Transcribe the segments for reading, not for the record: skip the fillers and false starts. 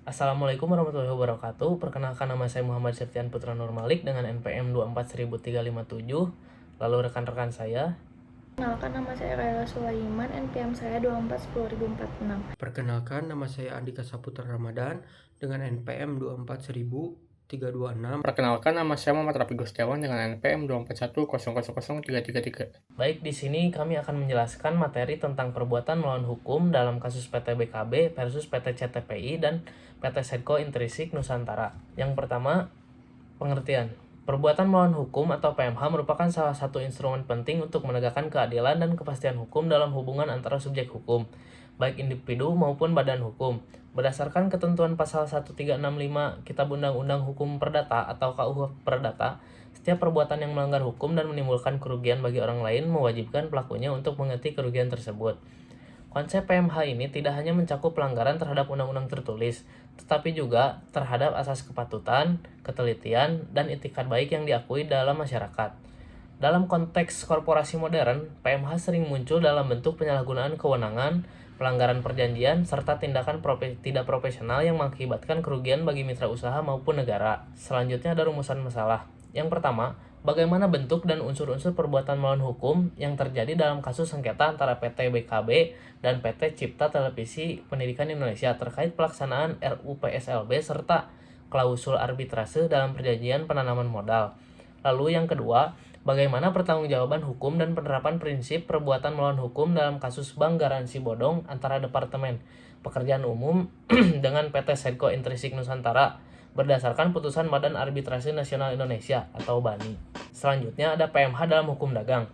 Assalamualaikum warahmatullahi wabarakatuh. Perkenalkan, nama saya Muhammad Septian Putra Nurmalik dengan NPM 2410357. Lalu rekan-rekan saya. Perkenalkan, nama saya Khairil Sulaiman, NPM saya 2410.046. Perkenalkan, nama saya Andika Saputra Ramadan dengan NPM 2410326. Perkenalkan, nama saya Muhammad Rafi Gustiawan dengan NPM 241000333. Baik, di sini kami akan menjelaskan materi tentang perbuatan melawan hukum dalam kasus PT BKB versus PT CTPI dan PT Sedco Intrisik Nusantara. Yang pertama, pengertian. Perbuatan melawan hukum atau PMH merupakan salah satu instrumen penting untuk menegakkan keadilan dan kepastian hukum dalam hubungan antara subjek hukum, baik individu maupun badan hukum. Berdasarkan ketentuan pasal 1365 Kitab Undang-Undang Hukum Perdata atau KUH Perdata, setiap perbuatan yang melanggar hukum dan menimbulkan kerugian bagi orang lain mewajibkan pelakunya untuk mengerti kerugian tersebut. Konsep PMH ini tidak hanya mencakup pelanggaran terhadap undang-undang tertulis, tetapi juga terhadap asas kepatutan, ketelitian, dan itikat baik yang diakui dalam masyarakat. Dalam konteks korporasi modern, PMH sering muncul dalam bentuk penyalahgunaan kewenangan, pelanggaran perjanjian, serta tindakan tidak profesional yang mengakibatkan kerugian bagi mitra usaha maupun negara. Selanjutnya ada rumusan masalah. Yang pertama, bagaimana bentuk dan unsur-unsur perbuatan melawan hukum yang terjadi dalam kasus sengketa antara PT BKB dan PT Cipta Televisi Pendidikan Indonesia terkait pelaksanaan RUU PSLB serta klausul arbitrase dalam perjanjian penanaman modal. Lalu yang kedua, bagaimana pertanggungjawaban hukum dan penerapan prinsip perbuatan melawan hukum dalam kasus bank garansi bodong antara Departemen Pekerjaan Umum dengan PT Sedco Intrisik Nusantara berdasarkan putusan Badan Arbitrase Nasional Indonesia atau BANI. Selanjutnya ada PMH dalam hukum dagang.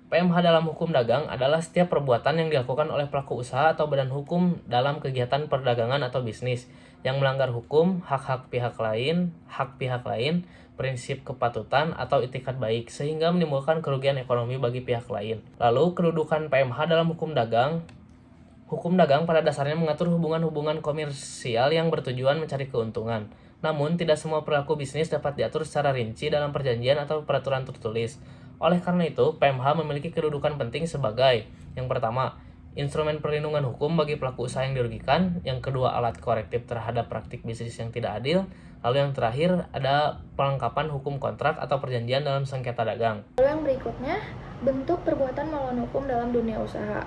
PMH dalam hukum dagang adalah setiap perbuatan yang dilakukan oleh pelaku usaha atau badan hukum dalam kegiatan perdagangan atau bisnis yang melanggar hukum, hak pihak lain, prinsip kepatutan atau itikat baik sehingga menimbulkan kerugian ekonomi bagi pihak lain. Lalu kedudukan PMH dalam hukum dagang. Hukum dagang pada dasarnya mengatur hubungan-hubungan komersial yang bertujuan mencari keuntungan. Namun, tidak semua perilaku bisnis dapat diatur secara rinci dalam perjanjian atau peraturan tertulis. Oleh karena itu, PMH memiliki kedudukan penting sebagai yang pertama, instrumen perlindungan hukum bagi pelaku usaha yang dirugikan, yang kedua, alat korektif terhadap praktik bisnis yang tidak adil, lalu yang terakhir ada pelengkapan hukum kontrak atau perjanjian dalam sengketa dagang. Lalu yang berikutnya, bentuk perbuatan melawan hukum dalam dunia usaha,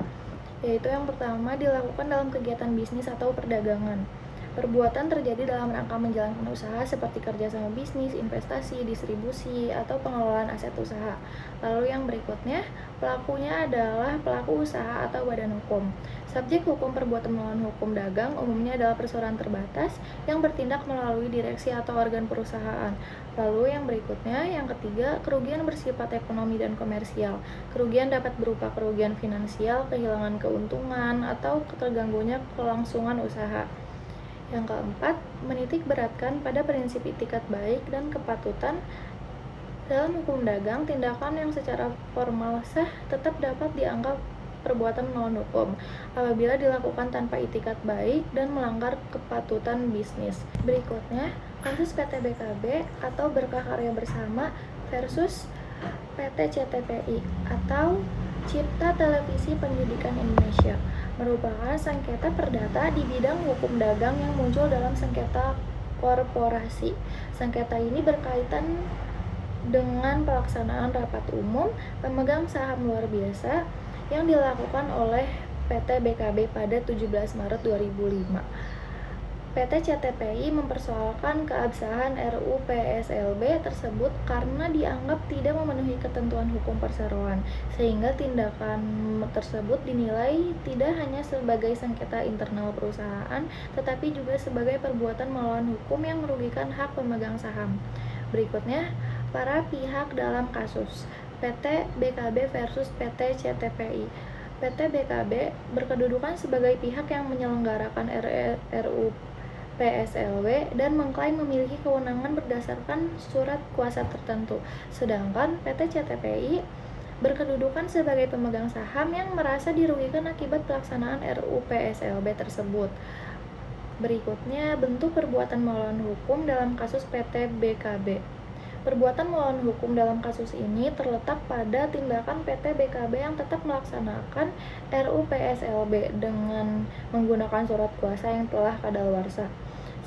yaitu yang pertama dilakukan dalam kegiatan bisnis atau perdagangan. Perbuatan terjadi dalam rangka menjalankan usaha seperti kerjasama bisnis, investasi, distribusi, atau pengelolaan aset usaha. Lalu yang berikutnya, pelakunya adalah pelaku usaha atau badan hukum. Subjek hukum perbuatan melawan hukum dagang umumnya adalah perseroan terbatas yang bertindak melalui direksi atau organ perusahaan. Lalu yang berikutnya, yang ketiga, kerugian bersifat ekonomi dan komersial. Kerugian dapat berupa kerugian finansial, kehilangan keuntungan, atau terganggunya kelangsungan usaha. Yang keempat, menitik beratkan pada prinsip itikat baik dan kepatutan. Dalam hukum dagang, tindakan yang secara formal sah tetap dapat dianggap perbuatan melawan hukum apabila dilakukan tanpa itikat baik dan melanggar kepatutan bisnis. Berikutnya, kasus PT BKB atau Berkah Karya Bersama versus PT CTPI atau Cipta Televisi Pendidikan Indonesia merupakan sengketa perdata di bidang hukum dagang yang muncul dalam sengketa korporasi. Sengketa ini berkaitan dengan pelaksanaan rapat umum pemegang saham luar biasa yang dilakukan oleh PT BKB pada 17 Maret 2005. PT CTPI mempersoalkan keabsahan RUU PSLB tersebut karena dianggap tidak memenuhi ketentuan hukum perseroan, sehingga tindakan tersebut dinilai tidak hanya sebagai sengketa internal perusahaan, tetapi juga sebagai perbuatan melawan hukum yang merugikan hak pemegang saham. Berikutnya, para pihak dalam kasus PT BKB versus PT CTPI. PT BKB berkedudukan sebagai pihak yang menyelenggarakan RUU PSLB dan mengklaim memiliki kewenangan berdasarkan surat kuasa tertentu. Sedangkan PT CTPI berkedudukan sebagai pemegang saham yang merasa dirugikan akibat pelaksanaan RUU PSLB tersebut. Berikutnya, bentuk perbuatan melawan hukum dalam kasus PT BKB. Perbuatan melawan hukum dalam kasus ini terletak pada tindakan PT BKB yang tetap melaksanakan RUU PSLB dengan menggunakan surat kuasa yang telah kadaluarsa,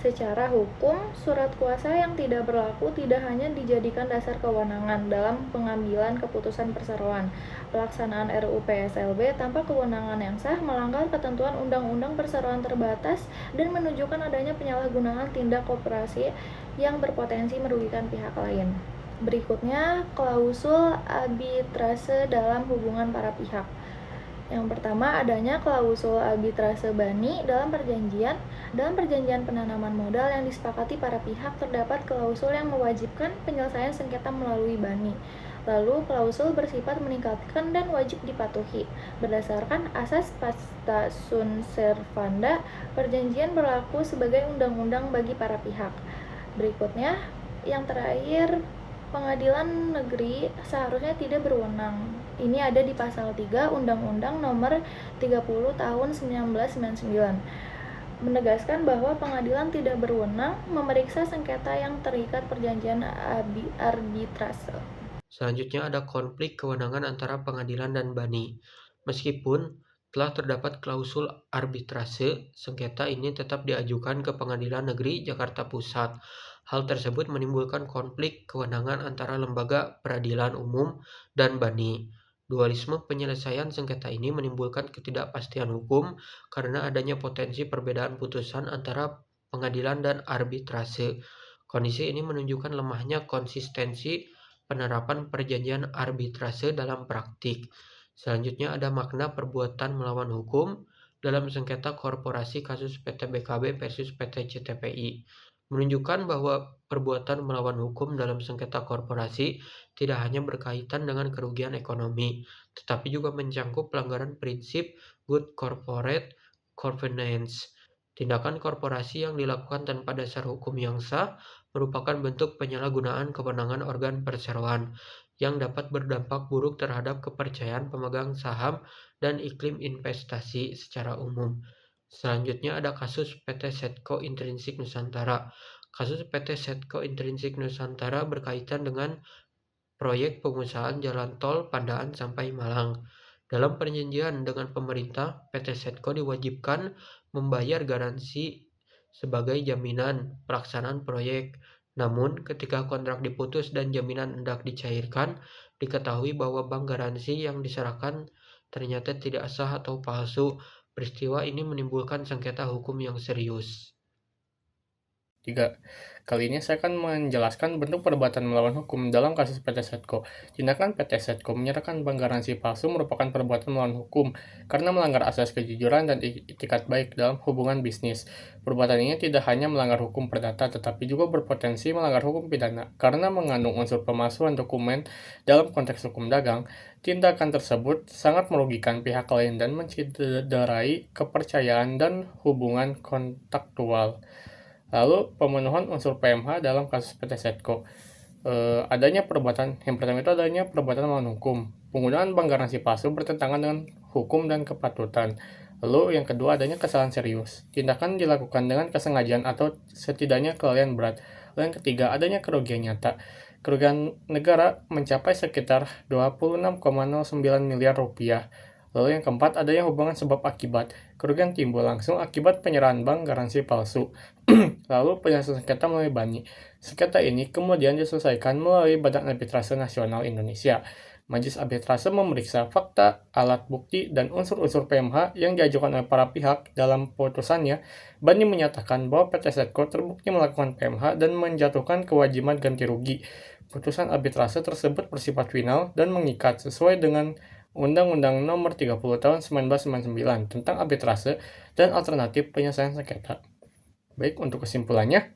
Secara hukum, surat kuasa yang tidak berlaku tidak hanya dijadikan dasar kewenangan dalam pengambilan keputusan perseroan. Pelaksanaan RUU PSLB tanpa kewenangan yang sah melanggar ketentuan Undang-Undang Perseroan Terbatas dan menunjukkan adanya penyalahgunaan tindak koperasi yang berpotensi merugikan pihak lain. Berikutnya, klausul arbitrase dalam hubungan para pihak. Yang pertama, adanya klausul arbitrase bani dalam perjanjian penanaman modal yang disepakati para pihak terdapat klausul yang mewajibkan penyelesaian sengketa melalui bani. Lalu, klausul bersifat meningkatkan dan wajib dipatuhi. Berdasarkan asas pacta sunt servanda, perjanjian berlaku sebagai undang-undang bagi para pihak. Berikutnya, yang terakhir, pengadilan negeri seharusnya tidak berwenang. Ini ada di pasal 3 Undang-Undang Nomor 30 Tahun 1999. Menegaskan bahwa pengadilan tidak berwenang memeriksa sengketa yang terikat perjanjian arbitrase. Selanjutnya ada konflik kewenangan antara pengadilan dan bani. Meskipun telah terdapat klausul arbitrase, sengketa ini tetap diajukan ke Pengadilan Negeri Jakarta Pusat. Hal tersebut menimbulkan konflik kewenangan antara lembaga peradilan umum dan bani. Dualisme penyelesaian sengketa ini menimbulkan ketidakpastian hukum karena adanya potensi perbedaan putusan antara pengadilan dan arbitrase. Kondisi ini menunjukkan lemahnya konsistensi penerapan perjanjian arbitrase dalam praktik. Selanjutnya ada makna perbuatan melawan hukum dalam sengketa korporasi kasus PT BKB versus PT CTPI. Menunjukkan bahwa perbuatan melawan hukum dalam sengketa korporasi tidak hanya berkaitan dengan kerugian ekonomi, tetapi juga mencangkup pelanggaran prinsip good corporate governance. Tindakan korporasi yang dilakukan tanpa dasar hukum yang sah merupakan bentuk penyalahgunaan kewenangan organ perseroan yang dapat berdampak buruk terhadap kepercayaan pemegang saham dan iklim investasi secara umum. Selanjutnya ada kasus PT Sedco Intrinsik Nusantara. Kasus PT Sedco Intrinsik Nusantara berkaitan dengan proyek pengusahaan jalan tol Pandaan sampai Malang. Dalam perjanjian dengan pemerintah, PT Sedco diwajibkan membayar garansi sebagai jaminan pelaksanaan proyek. Namun, ketika kontrak diputus dan jaminan hendak dicairkan, diketahui bahwa bank garansi yang diserahkan ternyata tidak sah atau palsu. Peristiwa ini menimbulkan sengketa hukum yang serius. 3. Kali ini saya akan menjelaskan bentuk perbuatan melawan hukum dalam kasus PT Sedco. Tindakan PT Sedco menyerahkan bank garansi palsu merupakan perbuatan melawan hukum karena melanggar asas kejujuran dan itikat baik dalam hubungan bisnis. Perbuatan ini tidak hanya melanggar hukum perdata tetapi juga berpotensi melanggar hukum pidana karena mengandung unsur pemalsuan dokumen dalam konteks hukum dagang. Tindakan tersebut sangat merugikan pihak lain dan mencederai kepercayaan dan hubungan kontraktual. Lalu pemenuhan unsur PMH dalam kasus PT Sedco. Adanya perbuatan yang pertama itu adanya perbuatan melawan hukum. Penggunaan bank garansi palsu bertentangan dengan hukum dan kepatutan. Lalu yang kedua adanya kesalahan serius. Tindakan dilakukan dengan kesengajaan atau setidaknya kelalaian berat. Lalu yang ketiga adanya kerugian nyata. Kerugian negara mencapai sekitar 26,09 miliar rupiah. Lalu yang keempat adanya hubungan sebab akibat. Kerugian timbul langsung akibat penyerahan bank garansi palsu. Lalu penyelesaian sengketa melalui bani. Sengketa ini kemudian diselesaikan melalui Badan Arbitrase Nasional Indonesia. Majelis Arbitrase memeriksa fakta, alat bukti, dan unsur-unsur PMH yang diajukan oleh para pihak. Dalam putusannya, bani menyatakan bahwa PT Sedco terbukti melakukan PMH dan menjatuhkan kewajiban ganti rugi. Putusan arbitrase tersebut bersifat final dan mengikat sesuai dengan Undang-Undang Nomor 30 Tahun 1999 tentang arbitrase dan alternatif penyelesaian sengketa. Baik, untuk kesimpulannya,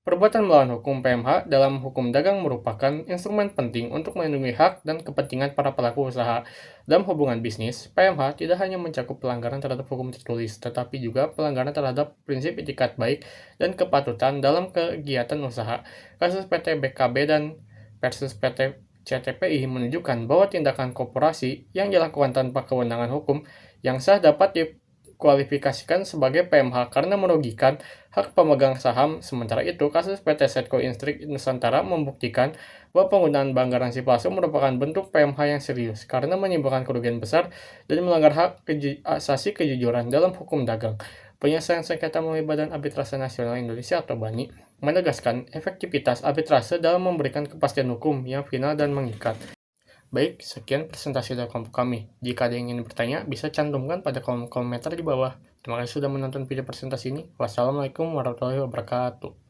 perbuatan melawan hukum PMH dalam hukum dagang merupakan instrumen penting untuk melindungi hak dan kepentingan para pelaku usaha. Dalam hubungan bisnis, PMH tidak hanya mencakup pelanggaran terhadap hukum tertulis, tetapi juga pelanggaran terhadap prinsip itikat baik dan kepatutan dalam kegiatan usaha. Kasus PT BKB dan versus PT CTPI menunjukkan bahwa tindakan korporasi yang dilakukan tanpa kewenangan hukum yang sah dapat dikualifikasikan sebagai PMH karena merugikan hak pemegang saham. Sementara itu, kasus PT Sedco Intrinsik Nusantara membuktikan bahwa penggunaan bank garansi palsu merupakan bentuk PMH yang serius karena menimbulkan kerugian besar dan melanggar hak asasi kejujuran dalam hukum dagang. Penyelesaian sengketa melalui Badan Arbitrase Nasional Indonesia atau BANI menegaskan efektivitas arbitrase dalam memberikan kepastian hukum yang final dan mengikat. Baik, sekian presentasi dari kelompok kami. Jika ada yang ingin bertanya, bisa cantumkan pada kolom komentar di bawah. Terima kasih sudah menonton video presentasi ini. Wassalamualaikum warahmatullahi wabarakatuh.